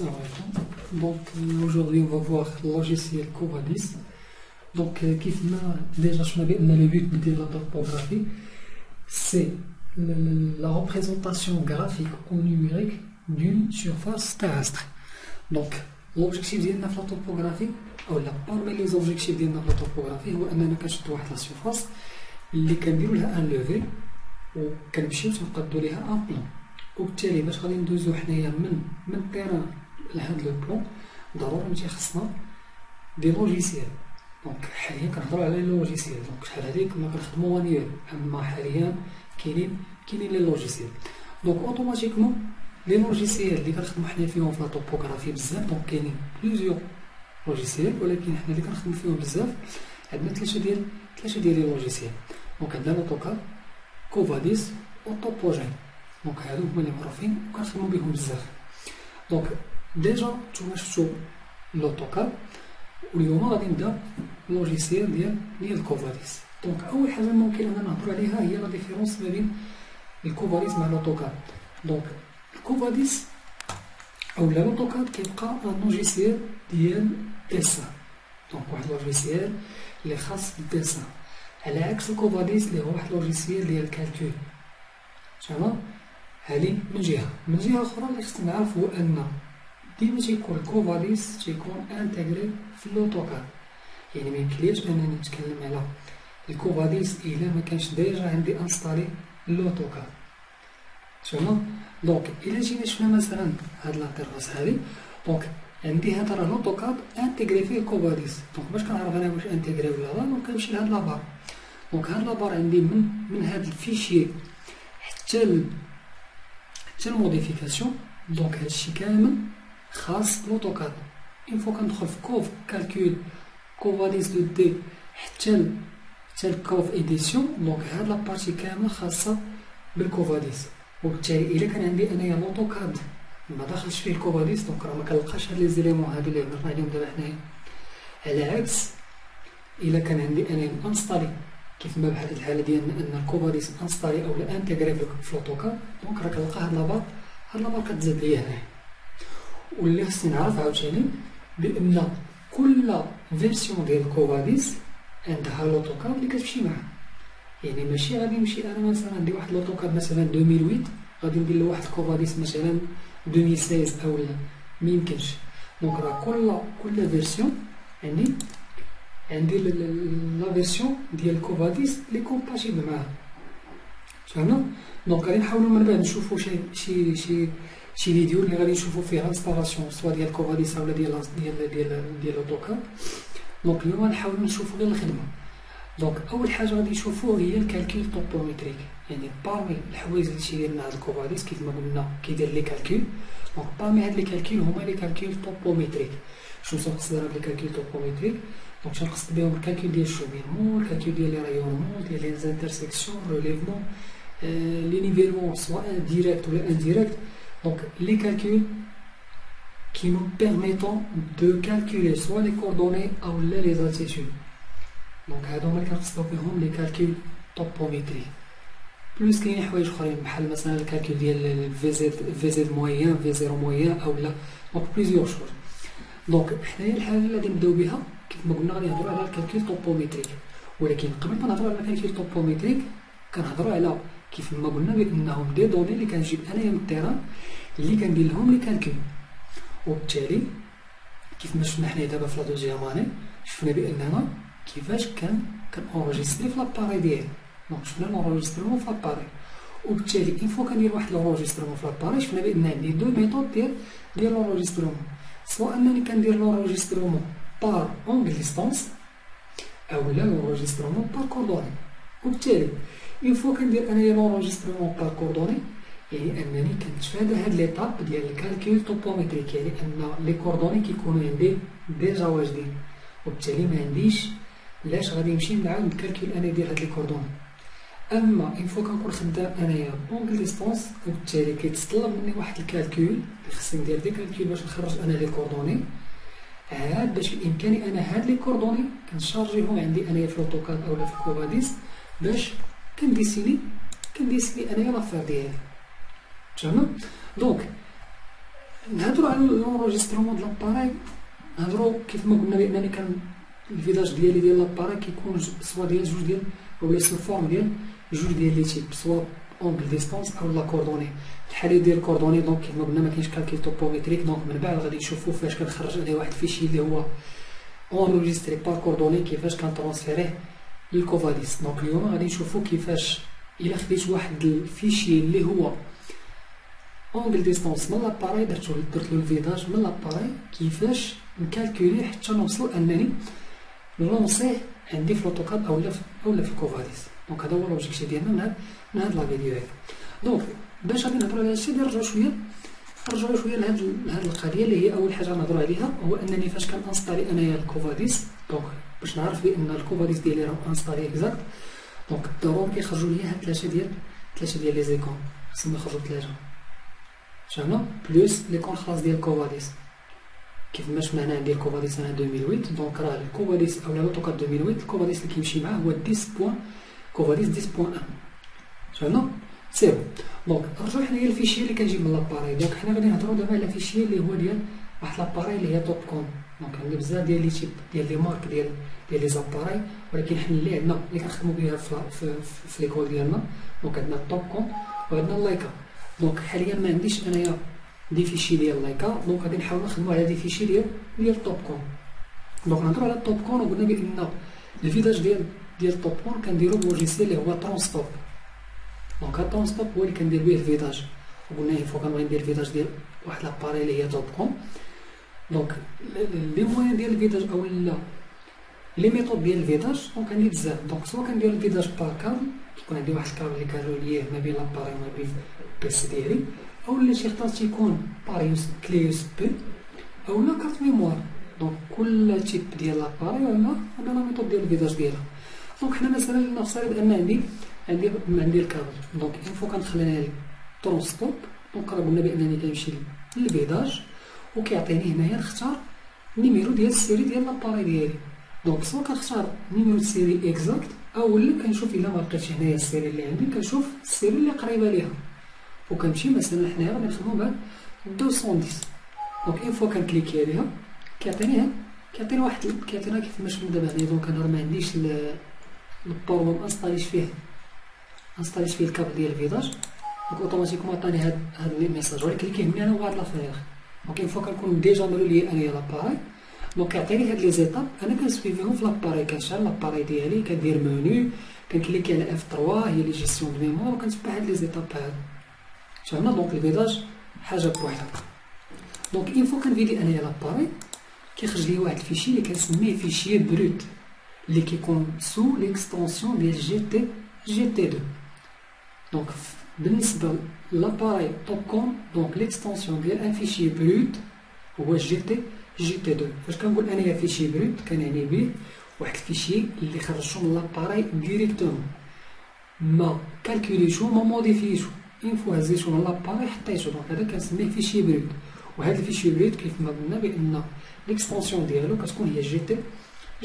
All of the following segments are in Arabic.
Salam alaikum. Donc aujourd'hui on va voir le logiciel Covadis. Donc كيف ما déjà شفنا بأن le but de la topographie c'est la représentation graphique ou numérique d'une surface terrestre. Donc l'objectif ديالنا في la topographie ou la parmi les objectifs ديالنا في la topographie هو أننا كنشدو واحد لا surface اللي كنديرو لها ان لوفي وكنمشيو تنقادو ليها ان بلان. وبالتالي باش غادي ندوزو حنايا من التيران لهاد لو بلون ضروري نجي خصنا دي لوجيسيال. دونك حاليا كنهضروا على لي لوجيسيال، دونك شحال هادي كنا كنخدمو مانيوال، اما حاليا كاينين لي لوجيسيال. دونك اوتوماتيكمون لي لوجيسيال اللي كنخدمو حنا فيهم في لا توبوغرافي بزاف، دونك كاينين بليزيور لوجيسيال، ولكن حنا اللي كنخدمو فيهم بزاف عندنا ثلاثه ديال لي لوجيسيال. دونك عندنا لوتوكاد، كوفاديس وطوبوجين. دونك هادو هما اللي معروفين وكنخدمو بهم بزاف. دونك ديجا نتوما شفتو لوتوكاد، واليوم غادي نبدا اللوجيسيال ديال كوفاديس. دونك اول حاجه ممكن اننا نهضروا عليها هي لا ديفيرونس ما بين الكوفاديس مع لوتوكاد. دونك الكوفاديس او لوتوكاد كيبقى ان لوجيسيال ديال ديسان، دونك واحد لوجيسيال اللي خاص بالديسان، على عكس الكوفاديس اللي هو واحد لوجيسيال ديال الكالكول. تمام، هذه من جهه اخرى اللي خصنا نعرف هو ان ديما تيكون الكوفاديس تيكون انتغري في اللوتوكاد، يعني ميمكنليش انني نتكلم على الكوفاديس الا ما كانش ديجا عندي انستالي اللوتوكاد. تمام، دونك الا جينا شفنا مثلا هاد لانترفاس هادي، دونك عندي هذا راه لوتوكاد انتغري فيه الكوفاديس. دونك باش كنعرف انا واش انتغري ولا لا، دونك كنمشي لهاد لابار. دونك هاد لابار عندي من هاد الفيشي حتى الموديفيكاسيون. دونك هادشي كامل خاص بلوتوكاد. اون فوا كندخل في كوف كالكول كوفاديس دو دي حتى الكوف اديسيون، دونك هاد لابارتي كامله خاصه بالكوفاديس. وبالتالي الا كان عندي انايا لوتوكاد ما داخلش فيه الكوفاديس، دونك راه ما كنلقاش هاد لي زيليمون هادو اللي هضرنا عليهم دابا حنايا. على عكس الا كان عندي انايا انستالي كيف ما بحال الحاله ديالنا ان الكوفاديس انستالي او لا انتغري في لوتوكاد، دونك راه كنلقى هاد لابار كتزاد ليا هنايا. واللي خصني نعرف عاوتاني بان كل فيرسيون ديال كوفاديس عندها لوتوكاد اللي كتمشي معاه، يعني ماشي غادي نمشي انا مثلا عندي واحد لوتوكاد مثلا 2008 غادي ندير له واحد كوفاديس مثلا 2016 او لا، ميمكنش. دونك راه كل فيرسيون عندي لا فيرسيون ديال كوفاديس اللي كومباتيبل معاها. فهمنا؟ دونك غادي نحاولوا من بعد نشوفوا شي فيديو اللي غادي نشوفوا فيه انستالاسيون سواء ديال كوفاديس اولا ديال اوتوكاد. دونك اليوم غنحاولوا نشوفوا غير الخدمه. دونك اول حاجه غادي نشوفوا هي الكالكول توبوميتريك، يعني بارمي الحوايج اللي تيدير لنا هذا الكوفاديس كيف ما قلنا كيدير لي كالكول. دونك بارمي هاد لي كالكول هما لي كالكول توبوميتريك. شنو تنقصد انا بلي كالكول توبوميتريك؟ دونك تنقصد بهم الكالكول ديال الشومينمون، الكالكول ديال لي رايونمون، ديال لي زانترسيكسيون، ريليفمون، لي نيفيلمون سواء ديريكت ولا انديريكت. Donc les calculs qui nous permettent de calculer soit les coordonnées ou les altitudes. Donc هادو هما اللي كنقصدو بهم لي كالكول توبوميتري. بلوس كاين حوايج اخرين بحال مثلا الكالكول ديال في زد موين، في زيرو موين او لا، دونك بليزيور شوز. دونك حنايا الحاجه اللي غادي نبداو بها كيف ما قلنا غادي نهضروا على الكالكول توبوميتريك، ولكن قبل ما نهضروا على الكالكول توبوميتريك كنهضروا على كيف ما قلنا بانهم دي دوني اللي كنجيب انايا من التيران اللي كندير لهم لي كالكول. وبالتالي كيف ما شفنا حنا دابا في لا دوزيام اني شفنا باننا كيفاش كنونجستري في لاباري ديالي. دونك شفنا لونجسترمون في لاباري، وبالتالي اون فوا كندير واحد لونجسترمون في لاباري شفنا بان عندي دو ميثود ديال لونجسترمون، سواء انني كندير لونجسترمون بار اونغ ديستونس او لا لونجسترمون بار كوردوني. وبالتالي اون فوا كندير انايا لونجسترمون بار كوردوني يعني انني كنتفادى هاد ليطاب ديال الكالكول توبوميتريك، يعني ان لي كوردوني كيكونوا عندي ديجا واجدين، وبالتالي ما عنديش علاش غادي نمشي نعاود نكالكول انا ندير هاد لي كوردوني. اما اون فوا كنكون خدام انايا اونغ ديستونس، وبالتالي كيتطلب مني واحد الكالكول اللي خصني ندير دي كالكول باش نخرج انا لي كوردوني. عاد باش بامكاني انا هاد لي كوردوني كنشارجيهم عندي انايا في لوتوكاد اولا في كوفاديس باش كنديسيني انايا لافير ديالي. تمام. دونك نهضروا على لونجسترومون ديال لاباراي. نهضروا كيف ما قلنا بانني كان الفيداج ديالي ديال لاباراي كيكون سوا ديال جوج ديال اولا سو فورم ديال جوج ديال لي تيب، سوا اونغل ديستونس او لا كوردوني. الحاله ديال الكوردوني دونك كيف ما قلنا ما كاينش كالكيل توبوميتريك، دونك من بعد غادي نشوفوا فاش كنخرج عليه واحد الفيشي اللي هو اونجستري بار كوردوني كيفاش كنترونسفيريه للكوفاديس. دونك اليوم غادي نشوفوا كيفاش الا خديت واحد الفيشي اللي هو اونغل ديستونس من لاباراي درت له الفيداج من لاباراي كيفاش نكالكولي حتى نوصل انني نلونسيه عندي في لوتوكاد اولا في الكوفاديس. دونك هذا هو لوجيكتيف ديالنا من هاد لا فيديو هادي. دونك باش غادي نهضروا على هادشي نرجعوا شويه لهاد القضيه اللي هي اول حاجه نهضروا عليها، هو انني فاش كنانستالي انايا الكوفاديس. دونك باش نعرف بان الكوفاديس ديالي راه انستالي اكزاكت، دونك ضروري كيخرجوا لي هاد ثلاثه ديال لي زيكون، خصهم يخرجوا ثلاثه شفنا بلوس ليكون خاص ديال الكوفاديس. كيف ما شفنا هنا عندي الكوفاديس انا 2008، دونك راه الكوفاديس اولا لوتوكاد 2008 الكوفاديس اللي كيمشي معاه هو 10 كوفاديس 10.1 شفنا سي بون. دونك رجعوا حنايا الفيشي اللي كنجيب من لاباراي. دونك حنا غادي نهضروا دابا على فيشي اللي هو ديال واحد لاباراي اللي هي توب كون. دونك عندنا بزاف ديال لي تيب ديال لي مارك ديال لي زاباراي، ولكن حنا اللي عندنا اللي كنخدموا بها في ليكول ديالنا. دونك عندنا التوب كون وعندنا اللايكا. دونك حاليا ما عنديش انايا دي فيشي ديال لايكا، دونك غادي نحاول نخدموا على دي فيشي ديال التوب كون. دونك نهضروا على التوب كون وقلنا بان الفيداج ديال التوب كون كنديرو بلوجيسيال اللي هو ترونستوب. دونك هاد ترونستوب هو اللي كندير به الفيداج، وقلنا il faut كنبغي ندير الفيداج ديال واحد لاباري اللي هي توب كون. دونك لي موان ديال الفيداج او لي ميثود ديال الفيداج دونك عندي بزاف. دونك سواء كندير الفيداج بار كابل، كيكون عندي واحد الكابل اللي كنروليه ما بين لاباري وما بين البيسي ديالي، اولا شي خطات تيكون بار كلي يو اس بي اولا كارت ميموار. دونك كل تيب ديال لاباري ولا لا ميثود ديال الفيداج ديالها. دونك حنا مثلا نفترض ان عندي الكابل، دونك اون فوا كنخلي ليه ترونسبوب. دونك راه قلنا بانني كنمشي للفيداج وكيعطيني هنايا نختار النيميرو ديال السيري ديال لاباري ديالي. دونك سواء كنختار نيميرو السيري اكزاكت اولا كنشوف الا ما لقيتش هنايا السيري اللي عندي كنشوف السيري اللي قريبه ليها وكنمشي مثلا حنايا غادي نخدمو بهاد 210. دونك اون فوا كنكليكي عليها كيعطيني واحد كيعطينا كيف ما شفنا دابا هنايا. دونك انا ما عنديش البور ما انستاليش فيه الكابل ديال الفيداج، دونك اوتوماتيكمون عطاني هاد الميساج. ولكن اللي كيهمني انا هو هاد لافير. دونك اون فوا كنكون ديجا مرولي انايا لاباراي، دونك كيعطيني هاد لي زيتاب انا كنسويفيهم في لاباراي. كنشعل لاباراي ديالي كندير منيو كنكليكي على اف 3 هي لي جيستيون دو ميموار وكنتبع هاد لي زيتاب هادو شفنا. دونك الفيداج حاجه بوحدها. دونك اون فوا كنفيدي انايا لاباراي كيخرج لي واحد الفيشي اللي كنسميه فيشي بروت اللي كيكون سو ليكستونسيون ديال جي تي 2. دونك بالنسبه لاباراي توب كون دونك ليكستونسيون ديال ان فيشي بروت هو جي تي 2. فاش كنقول انايا فيشي بروت كنعني به واحد الفيشي اللي خرجته من لاباراي ديريكتومون، ما كالكوليشو ما موديفيشو، اون فوا هزيتو من لاباراي حطيتو. دونك هذا كنسميه فيشي بروت. وهذا الفيشي بروت كيف ما قلنا بان ليكستونسيون ديالو كتكون هي جي تي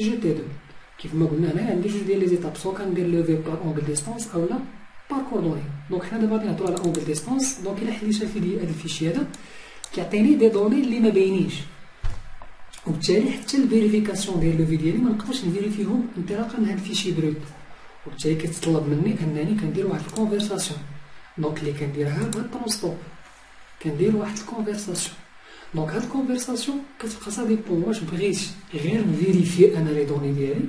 2. كيف ما قلنا هنا عندي جوج ديال لي زيتاب، سواء كندير لوفي بار اونغل ديستونس اولا بار كوردوني. دونك حنا دابا غادي نهضروا على اونغل ديستونس. دونك الا حليت في هذا الفيشي هذا كيعطيني دي دوني اللي ما باينينش، وبالتالي حتى الفيريفيكاسيون ديال لوفي ديالي ما نقدرش نفيريفيهم انطلاقا من هذا الفيشي بروت، وبالتالي كتطلب مني انني كندير واحد الكونفرساسيون. دونك اللي كنديرها بهاد الترونسبوب كندير واحد الكونفرساسيون. دونك هاد الكونفرساسيون كتبقى سا ديبون واش بغيت غير نفيريفي انا لي دوني ديالي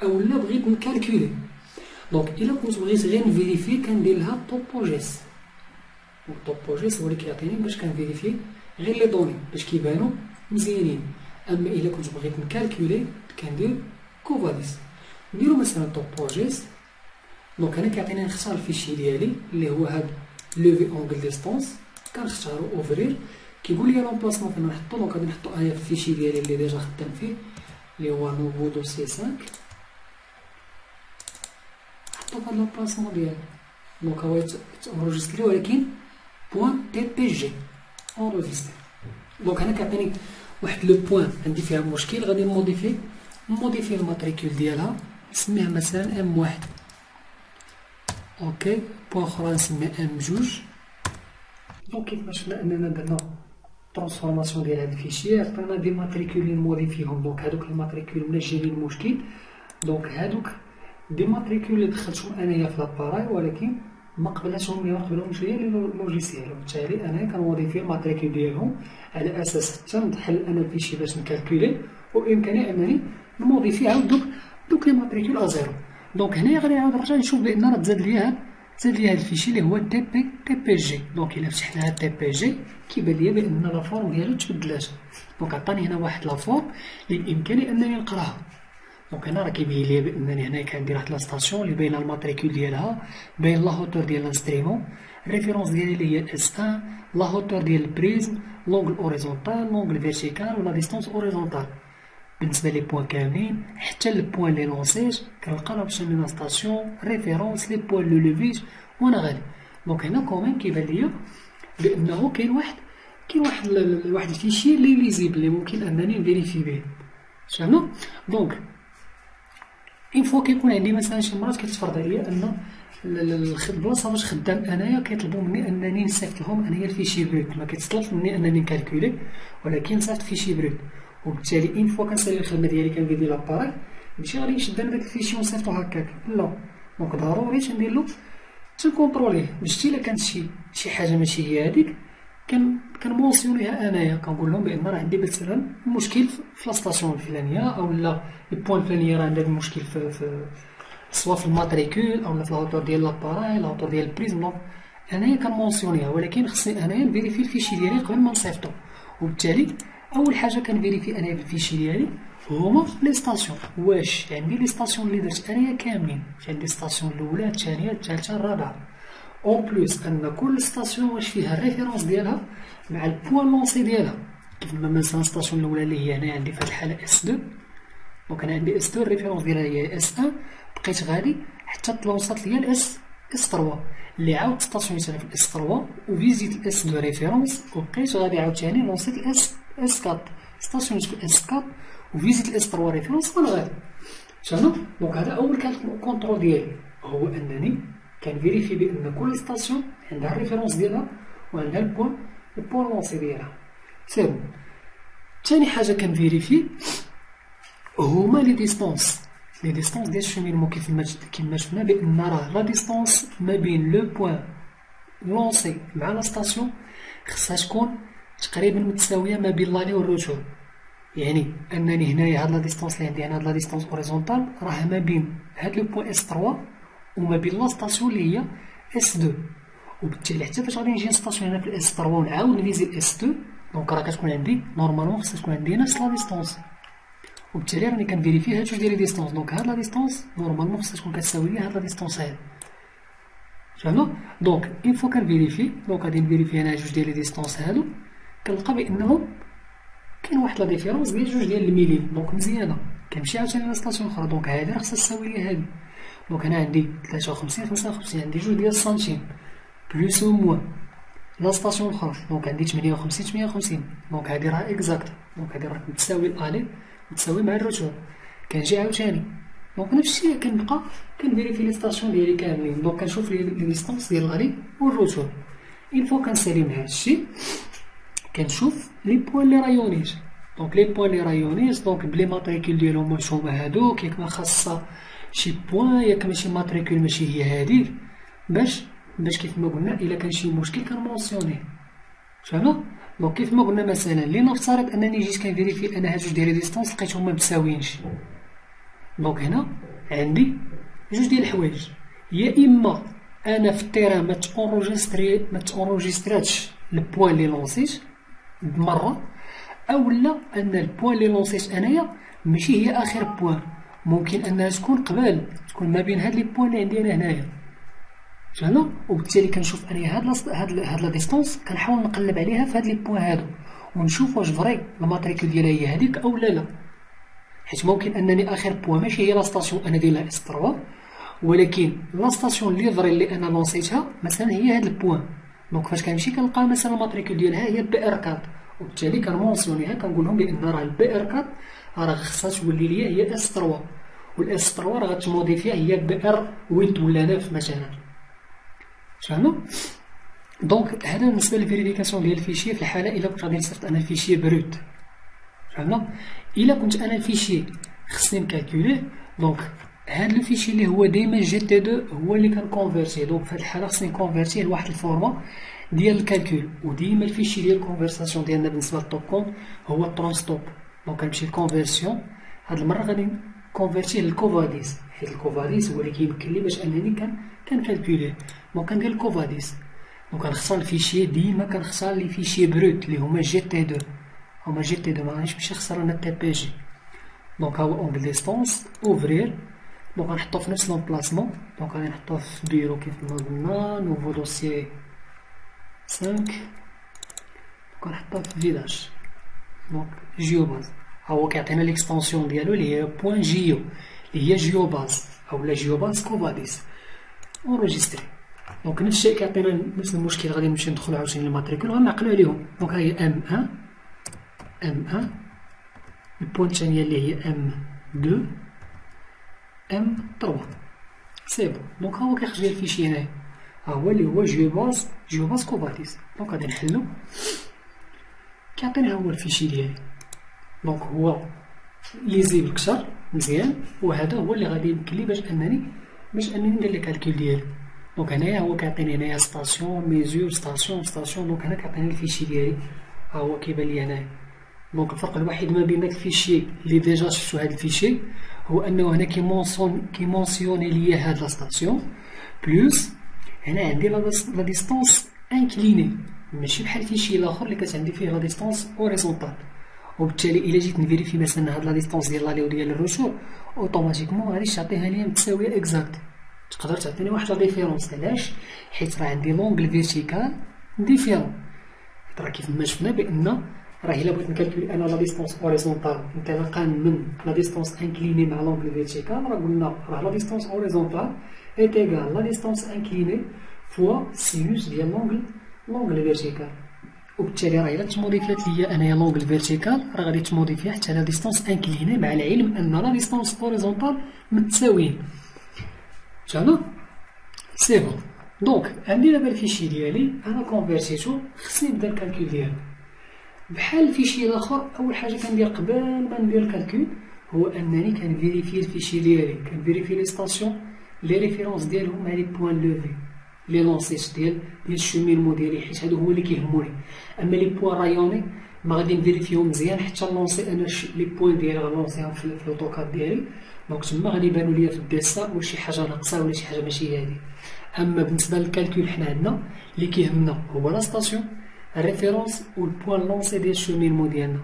اولا بغيت نكالكولي. دونك الا كنت بغيت غير نفيريفي كندير لها طوبوجيس، والطوبوجيس هو اللي كيعطيني باش كنفيريفي غير لي دوني باش كيبانو مزيانين. اما الا كنت بغيت نكالكولي كندير كوفاديس. نديرو مثلا طوبوجيس. دونك انا كيعطيني نختار الفيشي ديالي اللي هو هاد لوفي اونغل ديستونس، كنختارو اوفرير كيقول لي لومبلاسمون فين نحطو. دونك غادي نحطو انايا في الفيشي ديالي اللي ديجا خدام فيه اللي هو نوفو دوسي 5، نحطو في هاد لومبلاسمون ديالي. دونك هو تانجستري ولكن بوان تي بي جي اونجستري. دونك هنا كيعطيني واحد لو بوان عندي فيها مشكل غادي نموديفي الماتريكول ديالها نسميها مثلا ام 1. اوكي بوان اخرى نسميها ام 2. دونك كيف ما شفنا اننا درنا ترانسفورماسيون ديال هاد الفيشي، عطينا دي ماتريكول نموديفيهم. دونك هادوك الماتريكول ملي جايين المشكل، دونك هادوك دي ماتريكول اللي دخلتهم انايا في لاباراي ولكن ما قبلهمش ليا لوجيسيال، وبالتالي انايا كنموديفي الماتريكول ديالهم على اساس حتى ندخل انا الفيشي باش نكالكولي، وبامكاني انني نموديفي عاود دوك لي ماتريكول ازيرو. دونك هنايا غادي نعاود نرجع نشوف بان راه تزاد ليا هاد الفيشي اللي هو تي بي جي. دونك الا فتحنا هاد تي بي جي كيبان ليا بان لا فورم ديالو تبدلات. دونك عطاني هنا واحد لا فورم اللي بامكاني انني نقراها. دونك هنا راه كيبين ليا بانني هنا كان عندي واحد لا ستاسيون اللي باينه الماتريكول ديالها، باين لا هوتور ديال لانستريمون، الريفيرونس ديالي اللي هي اس 1، لا هوتور ديال البريزم، لونغل اوريزونتال، لونغل فيرتيكال، ولا ديستونس اوريزونتال. بالنسبه لي بوان كاملين حتى البوان لي لونسيت كنلقى لا بوزيسيون لا ستاسيون، ريفيرونس، لي بوان لو ليفيج وانا غادي. دونك هنا كومين كيبان ليا بانه كاين واحد الفيشي لي ليزيبل اللي ممكن انني نفيريفي به. فهمنا؟ دونك اون فوا كيكون عندي مثلا شي مرات كتفرض عليا ان البلاصه فاش خدام انايا كيطلبوا مني انني نصيفط لهم انايا الفيشي بروت، ما كيتطلبش مني انني نكالكولي ولكن نصيفط فيشي بروت. وبالتالي اون فوا كنسالي الخدمه ديالي كنفيدي لاباراي ماشي غادي نشد انا داك الفيشي ونصيفطو هكاك، لا. دونك ضروري تنديرلو تنكونطروليه باش الا كانت شي حاجه ماشي هي هذيك كنمونسيونيها انايا، كنقول لهم بان راه عندي مثلا مشكل في لاستاسيون الفلانيه، او لا البوان الفلانيه راه عندها مشكل في سواء في الماتريكول او في الهوتور ديال لاباراي، الهوتور ديال البريزم. دونك انايا كنمونسيونيها، ولكن خصني انايا نفيريفي الفيشي ديالي قبل ما نصيفطو. وبالتالي اول حاجه كنفيريفي انايا بالفيشي ديالي هما لي ستاسيون، واش عندي لي ستاسيون اللي درت انايا كاملين، عندي ستاسيون الاولى الثانيه الثالثه الرابعه، اون بلوس ان كل ستاسيون واش فيها الريفيرونس ديالها مع البوان لونسي ديالها. كيف ما مثلا الستاسيون الاولى اللي هي هنا عندي في هاد الحاله اس 2، دونك انا عندي اس 2 الريفيرونس ديالها هي اس 1، بقيت غادي حتى تلونصات ليا الاس 3 اللي عاود ستاسيونيت انا في الاس 3 وفيزيت الاس 2 ريفيرونس، وبقيت غادي عاوتاني لونسيت الاس 4 ستاسيونيت في الاس 4 وفيزيت الاس 3 ريفيرونس وانا غادي. فهمنا؟ دونك هذا اول كونترول ديالي، هو انني كنفيريفي بان كل ستاسيون عندها الريفيرونس ديالها وعندها البوان لونسي ديالها. سي بون. ثاني حاجه كنفيريفي هما لي ديستونس ديال الشومينمون، كيما شفنا بان راه لا ديستونس ما بين لو بوان لونسي مع لا ستاسيون خصها تكون تقريبا متساويه ما بين لالي والروتور. يعني انني هنايا هاد لا ديستونس اللي عندي هنا، هاد لا ديستونس اوريزونتال راه ما بين هاد لو بوان اس 3 وما بين لا ستاسيون اللي هي اس 2. وبالتالي حتى فاش غادي نجي نستاسيون هنا في الاس 3 ونعاود نفيزي الاس 2، دونك راه كتكون عندي نورمالمون خصها تكون عندي نفس لا ديستونس. وبالتالي راني كنفيريفي هاد جوج ديال لي ديستونس. دونك هاد لا ديستونس نورمالمون خصها تكون كتساوي لي هاد لا ديستونس هادي. فهمنا؟ دونك اون فوا كنفيريفي، دونك غادي نفيريفي انا جوج ديال لي ديستونس هادو، كنلقى بانهم كاين واحد لا ديفيرونس ديال جوج ديال الميلين. دونك مزيانه. كنمشي عاوتاني لستاسيون اخرى، دونك هادي راه خصها تساوي لي هادي. دونك انا عندي 53 55 عندي جوج ديال السنتيم بلوس او موان لا ستاسيون الاخرى، دونك عندي 58 58. دونك هادي راه اكزاكت، دونك هادي راه تساوي الالي تساوي مع الروتور. كنجي عاوتاني دونك نفس الشيء كنبقى كنفيريفي لي ستاسيون ديالي كاملين. دونك كنشوف لي ديستونس ديال الالي والروتور. اون فوا كنسالي من هادشي كنشوف لي بوين لي رايونيج. دونك لي بوين لي رايونيج دونك بلي ماتريكول ديالهم واش هما هادوك، ياك ما خاصه شي بوين، ياك ماشي ماتريكول ماشي هي هاديك، باش كيف ما قلنا الا كان شي مشكل كنمونسيونيه. فهمنا؟ دونك كيف ما قلنا مثلا لنفترض انني جيت كنفيريفي ان هاد جوج ديال لي ديستونس لقيتهم ما متساويينش، دونك هنا عندي جوج ديال الحوايج، يا اما انا في التيران ما تونجستراتش البوين لي لونسيت بمره، او لا ان البوين لي لونسيت انايا ماشي هي اخر بوين، ممكن انها تكون قبل، تكون ما بين هاد لي بوين اللي عندي انا هنايا. فهمنا؟ وبالتالي كنشوف انايا هاد لا ديستونس كنحاول نقلب عليها في هاد لي بوين هادو ونشوف واش فري الماتريكول ديالها هي هذيك او لا، حيت ممكن انني اخر بوين ماشي هي لا ستاسيون انا دايرها اس 3، ولكن لا ستاسيون اللي فري اللي انا لونسيتها مثلا هي هاد البوين. دونك فاش كنمشي كنلقى مثلا الماتريكول ديالها هي بي ار 4، وبالتالي كنمونسيونيها كنقول لهم بان راه البي ار 4 راه خصها تولي ليا هي اس 3، والاس 3 راه غتموديفيها هي بي ار 8 ولا 9 مثلا. فهمنا؟ دونك هذا بالنسبه للفيريفيكاسيون ديال الفيشي في الحاله الا كنت غادي نصيفط انا الفيشي بروت. فهمنا؟ الا كنت انا الفيشي خصني نكالكوليه، دونك هاد لو فيشي اللي هو ديما جي تي 2 هو اللي كنكونفيرتيه. دونك في هاد الحاله خصني نكونفيرتيه لواحد الفورما ديال الكالكول، وديما الفيشي ديال الكونفرساسيون ديالنا بالنسبه للطوب كونت هو الترانستوب. دونك كنمشي للكونفيرسيون، هاد المره غادي نكونفيرتيه للكوفاديس، حيت الكوفاديس هو اللي كيمكن لي باش انني كنكالكوليه. دونك كندير الكوفاديس، دونك كنختار الفيشي، ديما كنختار لي فيشي بروت اللي هما جي تي 2. هما جي تي 2 مغاديش نمشي نختار انا تي بي جي. دونك ها هو اونغل ديستونس اوفرير، دونك غنحطو في نفس لومبلاسمون. دونك غادي نحطوه في بيرو كيف ما قلنا، نوفو دوسيي 5، كنحطوه في فيلاج. دونك جيو باز ها هو كيعطينا ليكستونسيون ديالو اللي هي بوان جيو، اللي هي جيو باز اولا جيو باز كوفاديس. اونجستري. دونك نفس الشيء كيعطينا نفس المشكل. غادي نمشي ندخلو عاوتاني للماتريكول غنعقلو عليهم. دونك ها هي M1 البوان الثانية اللي هي M2 M3 سي بون. دونك ها هو كيخرج لي الفيشي هنايا، ها هو اللي هو جيو باز كوفاديس. دونك غادي نحلو، كيعطينا هو الفيشي ديالي. دونك هو ليزيبل كثر مزيان، وهذا هو اللي غادي يمكن لي باش انني ندير لي كالكول ديالي. دونك هنايا هو كيعطيني هنايا ستاسيون ميزور ستاسيون. دونك هنا كيعطيني الفيشي ديالي، ها هو كيبان لي هنايا. دونك الفرق الوحيد ما بين داك الفيشي اللي ديجا شفتو هاد الفيشي هو انه هنا كيمونسيوني ليا هاد لا ستاسيون بلوس هنا عندي لا ديستونس انكليني، ماشي بحال الفيشي الاخر اللي كانت عندي فيه لا ديستونس اوريزونطال. وبالتالي الا جيت نفيريفي مثلا هاد لا ديستونس ديال لالي وديال الروتور اوتوماتيكمون غاديش تعطيها ليا متساويه اكزاكت، تقدر تعطيني واحد لا ديفيرونس. علاش؟ حيت راه عندي لونغل فيرتيكال ديفيرون. راه كيف ما شفنا بان راه الا بغيت نكالكولي انا لا ديستونس اوريزونطال انطلاقا من لا ديستونس انكليني مع لونغل فيرتيكال، راه قلنا راه لا ديستونس اوريزونطال ايت ايغال لا ديستونس انكليني فوا سينوس ديال لونغل فيرتيكال. وبالتالي راه الا تموديفيات ليا انايا لونغل فيرتيكال راه غادي تموديفيا حتى لا ديستونس انكليني، مع العلم ان لا ديستونس اوريزونطال متساويين. فهمنا؟ سي بون. دونك عندي دابا الفيشي ديالي انا كونفيرتيتو، خصني نبدا الكالكول ديالو بحال الفيشي الاخر. اول حاجه كندير قبل ما ندير الكالكول هو انني كنفيريفي الفيشي ديالي، كنفيريفي لي ستاسيون لي ريفيرونس ديالهم مع لي بوين لوفي لي لونسيت ديال الشومينمون ديالي، حيت هادو هما اللي كيهموني. اما لي بوين رايوني ما غادي نفيريفيهم مزيان حتى نلونسي انا لي بوين ديالي غنلونسيهم في الاوتوكاد ديالي. دونك تما غادي يبانو ليا في الديسا ولا شي حاجه ناقصه ولا شي حاجه ماشي هادي. اما بالنسبه للكالكول حنا عندنا اللي كيهمنا هو لا ستاسيون الريفيرونس والبوان لونسي ديال الشومينمون ديالنا.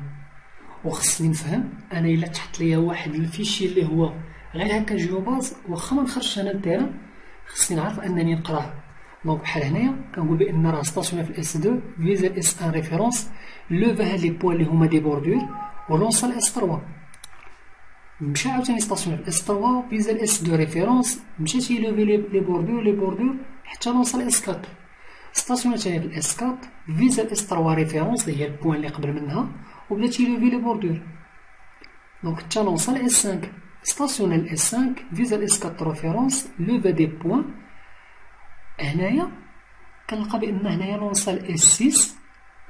وخصني نفهم انا الا تحط ليا واحد الفيشي اللي هو غير هكا جيو باز واخا ما نخرجش انا للتيران، خصني نعرف انني نقراه. دونك بحال هنايا كنقول بان راه ستاسيون في الاس 2 فيزا الاس 1 ريفيرونس لوفا هاد لي بوين اللي هما دي بوردور ولونسا الاس 3. مشى عاوتاني ستاسيون في الاس 3 فيزا الاس 2 ريفيرونس، مشى تيلوفي لي بوردور حتى لونسا الاس 4. ستاسيون تاني في الاس 4 فيزا الاس 3 ريفيرونس اللي هي البوين اللي قبل منها وبدا تيلوفي لي بوردور. دونك حتى لونسا الاس 5 ستاسيون الاس 5 فيزا الاس 4 ريفيرونس لوفا دي بوين. هنايا كنلقى بان هنايا لونسا الاس 6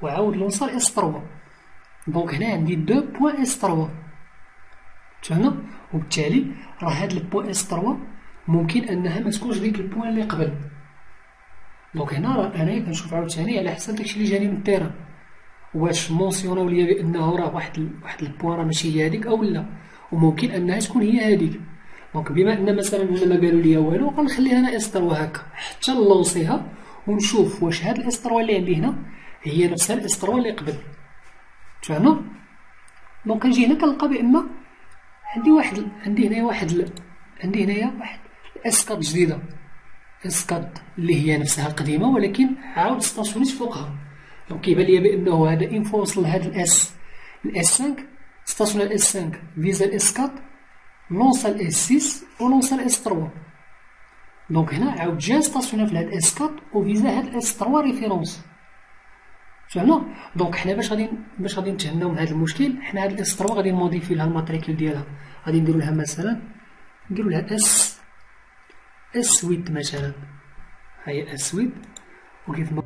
وعاود لونسا الاس 3. دونك هنا عندي 2 بوين اس 3. فهمنا؟ وبالتالي راه هاد البوين اس 3 ممكن انها ما تكونش ديك البوين اللي قبل. دونك هنا راه انايا كنشوف عاوتاني على حسب داكشي اللي جاني من التيران، واش مونسيوناو ليا بانه راه واحد البوين راه ماشي هي هذيك او لا، وممكن انها تكون هي هذيك. دونك بما ان مثلا هنا ما قالوا لي والو غنخليها انا اس 3 هكا حتى نلونسيها ونشوف واش هاد الاس 3 اللي عندي هنا هي نفسها الاس 3 اللي قبل. فهمنا؟ دونك كنجي هنا كنلقى بان عندي هنايا واحد الاس 4 جديده، اس 4 اللي هي نفسها قديمه ولكن عاود ستاسيونيت فوقها. دونك كيبان ليا بانه هذا انفو وصل لهاد الاس 5 ستاسيون الاس 5 فيزا الاس 4 لونسا الاس 6 ولونسا الاس 3. دونك هنا عاود جا ستاسيون في هاد الاس 4 وفيزا هاد الاس 3 ريفيرونس. فهمنا؟ دونك حنا باش غادي نتهناو من هذا المشكل، حنا هاد الاس 3 غادي نموديفي لها الماتريكول ديالها، غادي نديرو لها مثلا نديرو لها اس 8 مثلا. هاهي اس 8 وكيف ما